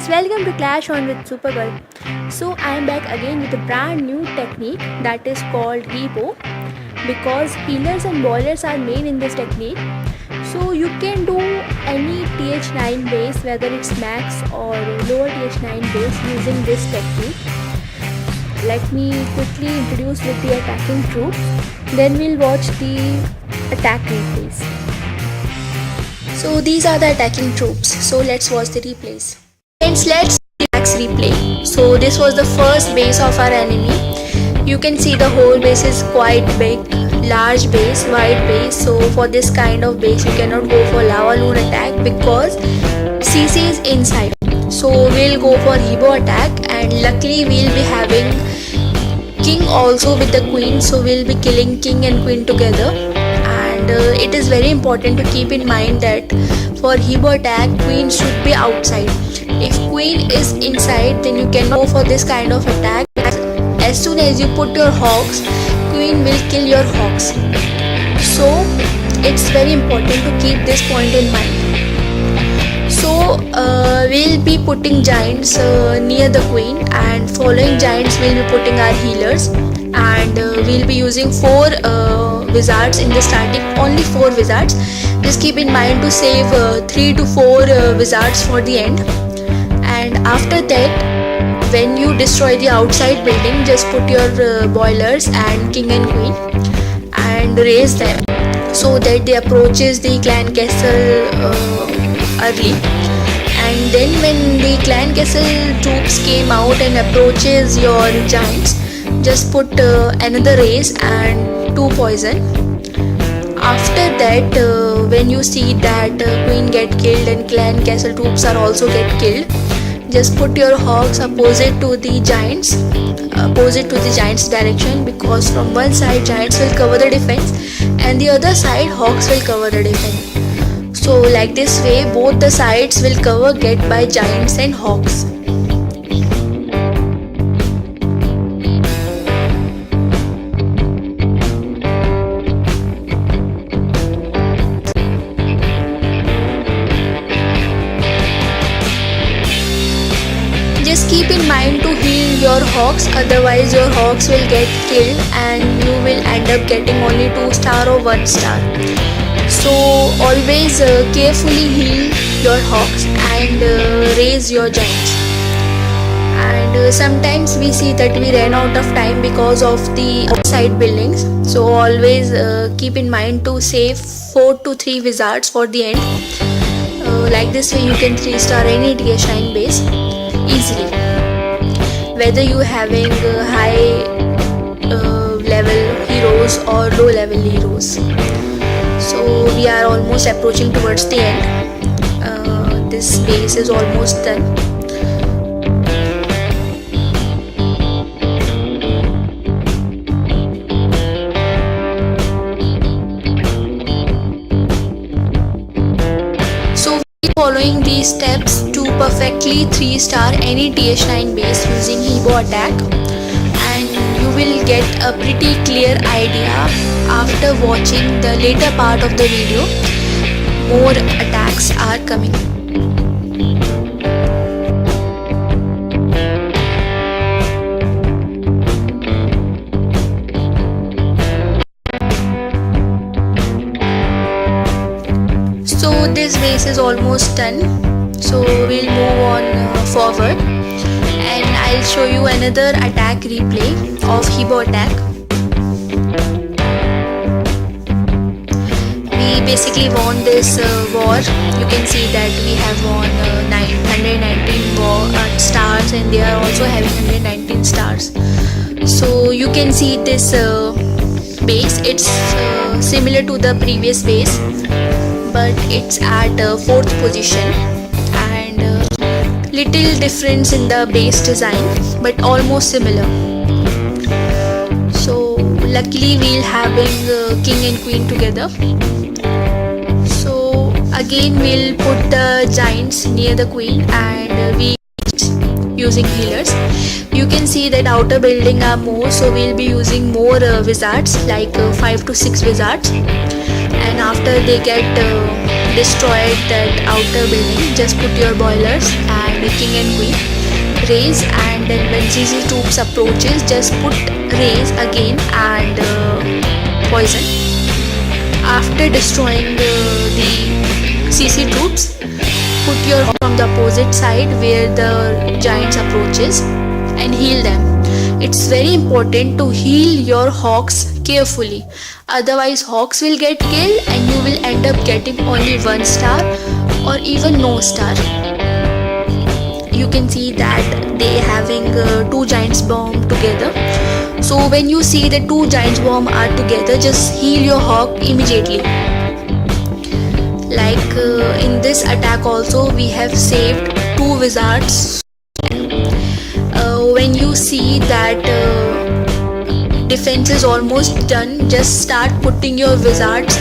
guys, welcome to Clash on with Supergirl. So I am back again with a brand new technique that is called Repo, because healers and boilers are main in this technique. So you can do any TH9 base, whether it's max or lower TH9 base, using this technique. Let me quickly introduce with the attacking troops, then we'll watch the attack replays. So these are the attacking troops, so let's watch the replays. Friends, let's see the max replay. So this was the first base of our enemy. You can see the whole base is quite big, large base, wide base. So for this kind of base you cannot go for lava loon attack because CC is inside. So we'll go for Hebo attack, and luckily we'll be having king also with the queen, so we'll be killing king and queen together. And it is very important to keep in mind that for Hebo attack, queen should be outside. If queen is inside, then you can go for this kind of attack. As soon as you put your hogs, queen will kill your hogs. So it's very important to keep this point in mind. So we'll be putting giants near the queen, and following giants we'll be putting our healers, and we'll be using 4 wizards in the starting, only 4 wizards. Just keep in mind to save 3 to 4 wizards for the end. And after that, when you destroy the outside building, just put your boilers and king and queen and raise them so that they approaches the clan castle early. And then when the clan castle troops came out and approaches your giants, just put another raise and 2 poison. After that, when you see that queen get killed and clan castle troops are also get killed, just put your hogs opposite to the giants direction, because from one side giants will cover the defense and the other side hogs will cover the defense. So like this way both the sides will get by giants and hogs. Just keep in mind to heal your hogs, otherwise your hogs will get killed and you will end up getting only 2 star or 1 star. So always carefully heal your hogs and raise your giants. And sometimes we see that we ran out of time because of the outside buildings. So always keep in mind to save 4 to 3 wizards for the end. Like this way you can 3 star any TH9 base easily, whether you having high level heroes or low level heroes. So we are almost approaching towards the end. This base is almost done. Following these steps to perfectly 3 star any TH9 base using Hebo attack, and you will get a pretty clear idea after watching the later part of the video. More attacks are coming. So this base is almost done, so we'll move on forward, and I'll show you another attack replay of Hebo attack. We basically won this war. You can see that we have won 119 stars, and they are also having 119 stars. So you can see this base, it's similar to the previous base, but it's at 4th position, and little difference in the base design, but almost similar. So luckily we'll having king and queen together. So again we'll put the giants near the queen, and we using healers. You can see that outer building are more, so we'll be using more wizards, like 5 to 6 wizards. and after they get destroyed that outer building, just put your boilers and the king and queen, raise, and then when CC troops approaches, just put raise again and poison. After destroying the CC troops, put your from the opposite side where the giants approaches and heal them. It's very important to heal your hawks carefully, otherwise hawks will get killed and you will end up getting only 1 star or even no star. You can see that they having 2 giants bomb together. So when you see the 2 giants bomb are together, just heal your hawk immediately. Like in this attack also we have saved 2 wizards. When you see that defense is almost done, just start putting your wizards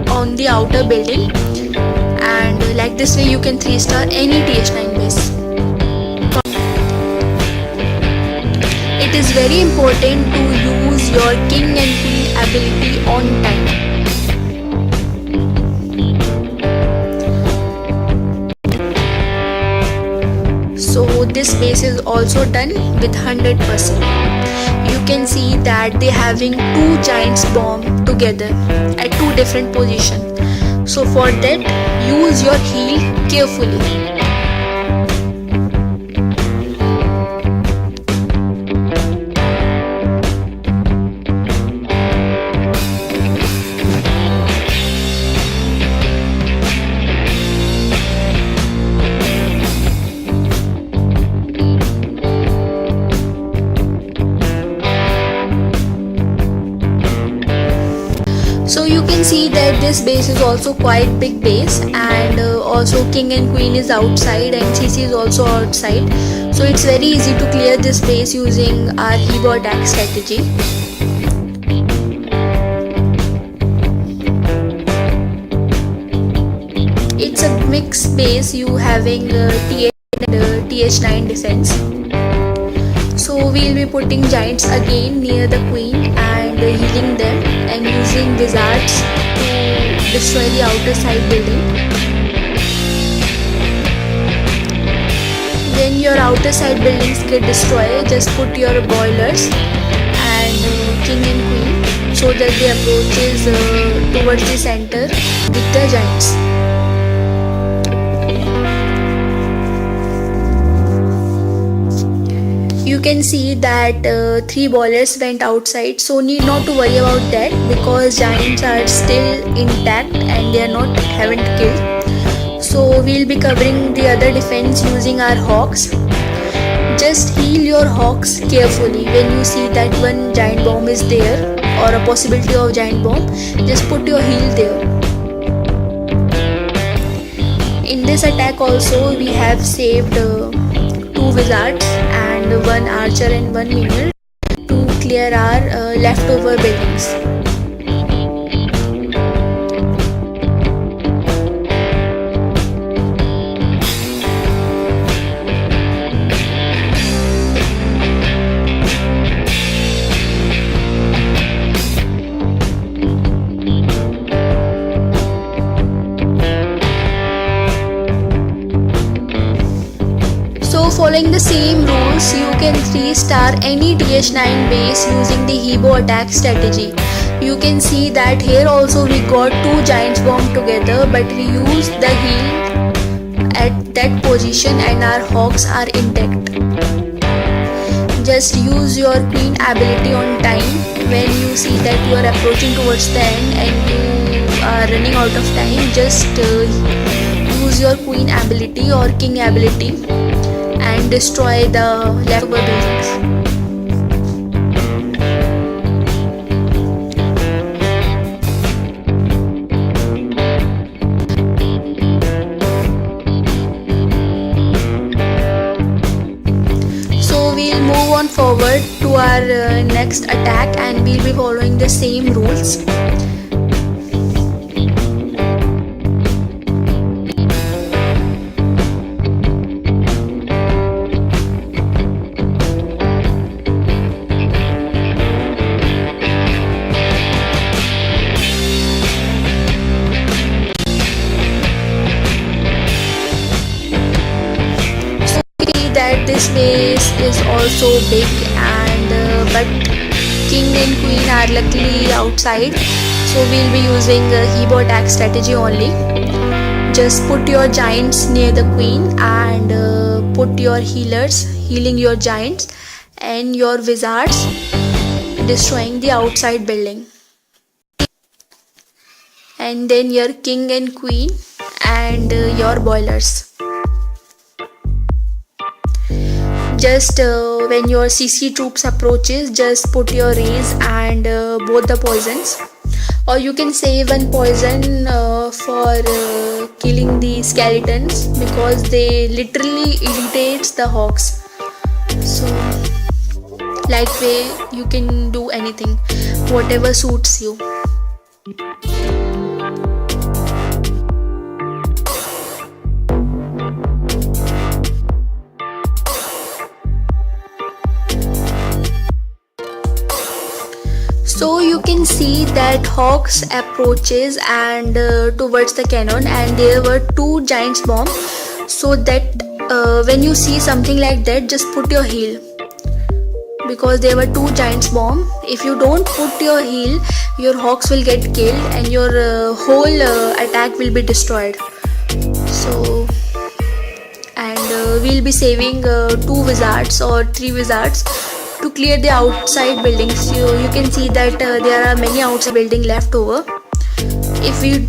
on the outer building, and like this way you can 3-star any TH9 base. It is very important to use your king and queen ability on time. So this base is also done with 100%. You can see that they having 2 giants bomb together at 2 different positions. So for that, use your heal carefully. So you can see that this base is also quite big base, and also king and queen is outside and CC is also outside. So it's very easy to clear this base using our HGHB attack strategy. It's a mixed base, you having TH and TH9 defense. So we'll be putting giants again near the queen and healing them, and using wizards to destroy the outer side building. When your outer side buildings get destroyed, just put your boilers and king and queen so that they approaches towards the center with the giants. You can see that 3 boilers went outside, so need not to worry about that because giants are still intact and they are not haven't killed. So we'll be covering the other defense using our hawks. Just heal your hawks carefully. When you see that 1 giant bomb is there or a possibility of giant bomb, just put your heal there. In this attack also we have saved 2 wizards and 1 archer and 1 minion to clear our leftover buildings. So following the same rules, you can 3-star any TH9 base using the HGHB attack strategy. You can see that here also we got 2 giants bomb together, but we used the heal at that position and our hawks are intact. Just use your queen ability on time when you see that you are approaching towards the end and you are running out of time. Just use your queen ability or king ability and destroy the leftover buildings. So we'll move on forward to our next attack and we'll be following the same rules. this base is also big, and but king and queen are luckily outside, so we'll be using a Hebo attack strategy only. Just put your giants near the queen, and put your healers healing your giants, and your wizards destroying the outside building. And then your king and queen and your boilers. Just when your CC troops approaches, just put your rays and both the poisons, or you can save one poison for killing the skeletons, because they literally irritates the hawks. So like way you can do anything, whatever suits you. So you can see that hawks approaches and towards the cannon, and there were two giants bomb. So that when you see something like that, just put your heal, because there were two giants bomb. If you don't put your heal, your hawks will get killed and your whole attack will be destroyed. So and we'll be saving two wizards or three wizards to clear the outside buildings. So you can see that there are many outside building left over. If we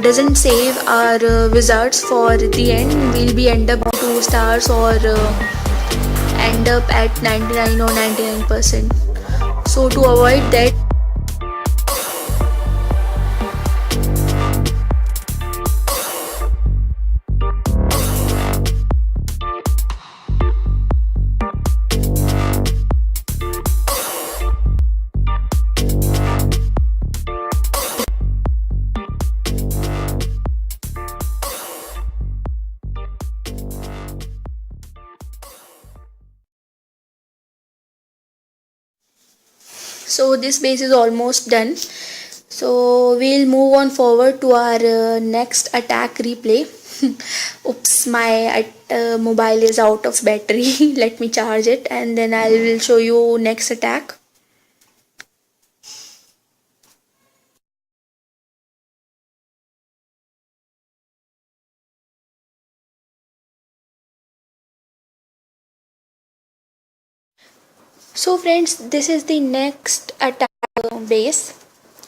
doesn't save our wizards for the end, we'll be end up 2 stars or end up at 99 or 99%. So to avoid that, so this base is almost done. So we'll move on forward to our next attack replay. Oops, my mobile is out of battery. Let me charge it and then I will show you next attack. So friends, this is the next attack base.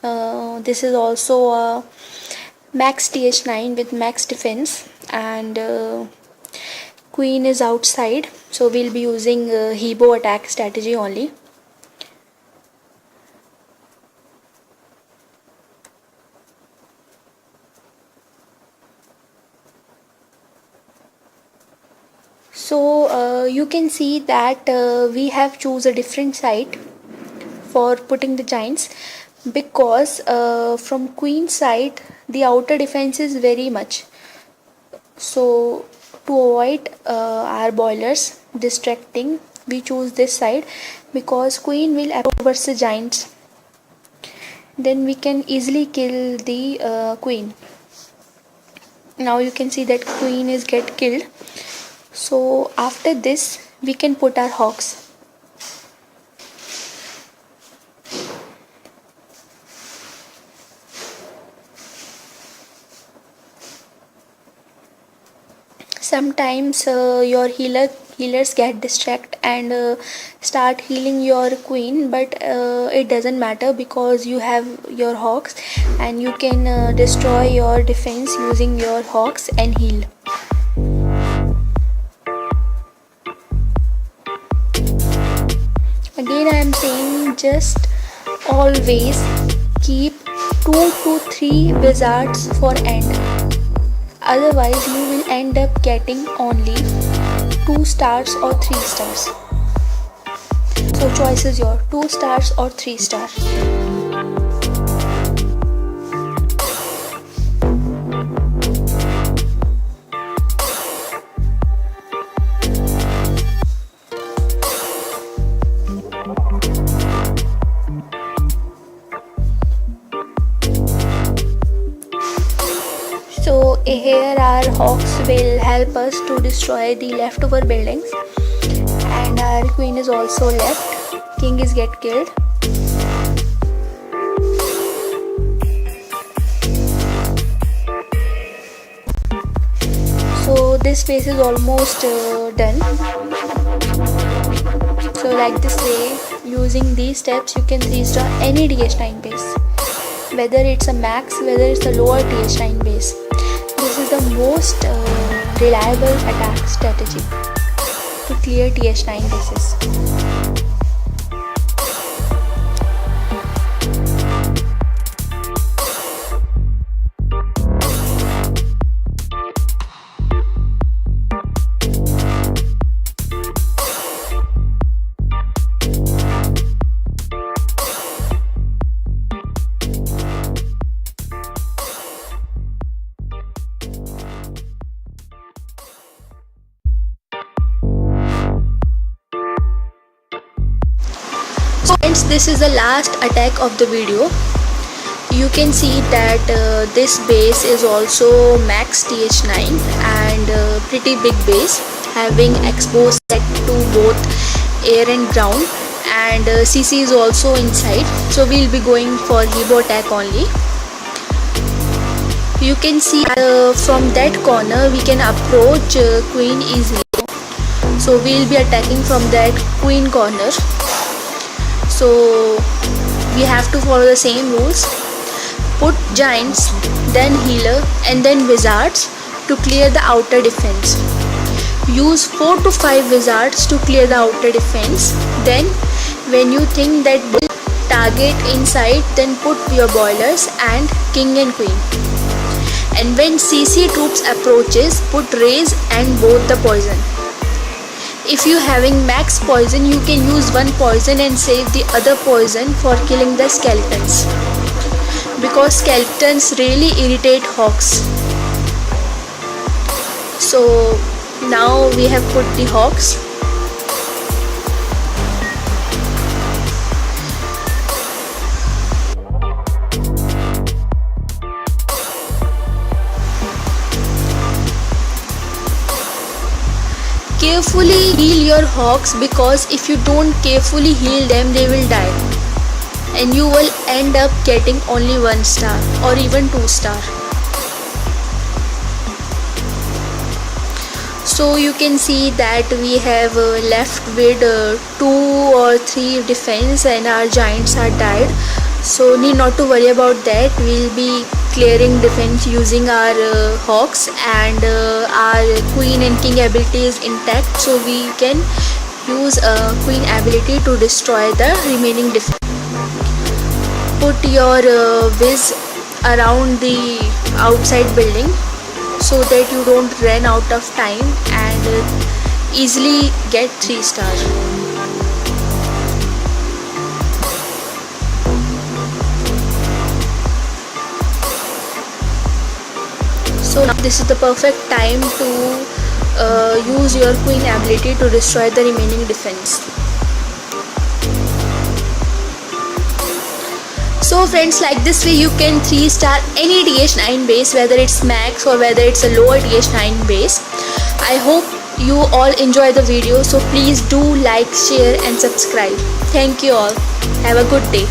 This is also a max TH9 with max defense, and queen is outside, so we'll be using Hebo attack strategy only. So you can see that we have choose a different side for putting the giants, because from queen side the outer defense is very much. So to avoid our boilers distracting, we choose this side, because queen will approach the giants, then we can easily kill the queen. Now you can see that queen is get killed. So after this we can put our hawks. Sometimes your healers get distracted and start healing your queen, but it doesn't matter, because you have your hawks and you can destroy your defense using your hawks and heal. Again I am saying, just always keep 2 to 3 wizards for end, otherwise you will end up getting only 2 stars or 3 stars. So choice is your 2 stars or 3 stars. So here our hawks will help us to destroy the leftover buildings, our queen is also left. King is get killed. So this phase is almost done. So like this way, using these steps you can 3-star any TH9 base, whether it's a max, whether it's a lower TH9 base. This is the most reliable attack strategy to clear TH9 bases. Friends, this is the last attack of the video. You can see that this base is also max TH9 and pretty big base, having expo set to both air and ground, and CC is also inside. So we'll be going for Hebo attack only. You can see from that corner we can approach queen easily. So we'll be attacking from that queen corner. So we have to follow the same rules. Put giants, then healer, and then wizards to clear the outer defense. Use 4 to 5 wizards to clear the outer defense. Then when you think that target inside, then put your boilers and king and queen. And when CC troops approaches, put raise and both the poison. If you having max poison, you can use one poison and save the other poison for killing the skeletons, because skeletons really irritate hawks. So now we have put the hawks. Carefully heal your hawks, because if you don't carefully heal them, they will die and you will end up getting only 1 star or even 2 star. So you can see that we have left with 2 or 3 defense and our giants are died. So need not to worry about that. We'll be clearing defense using our hawks, and our queen and king ability is intact, so we can use queen ability to destroy the remaining defense. Put your whiz around the outside building so that you don't run out of time and easily get 3 stars. So now this is the perfect time to use your queen ability to destroy the remaining defense. So friends, like this way you can 3-star any TH9 base, whether it's max or whether it's a lower TH9 base. I hope you all enjoy the video, so please do like, share and subscribe. Thank you all. Have a good day.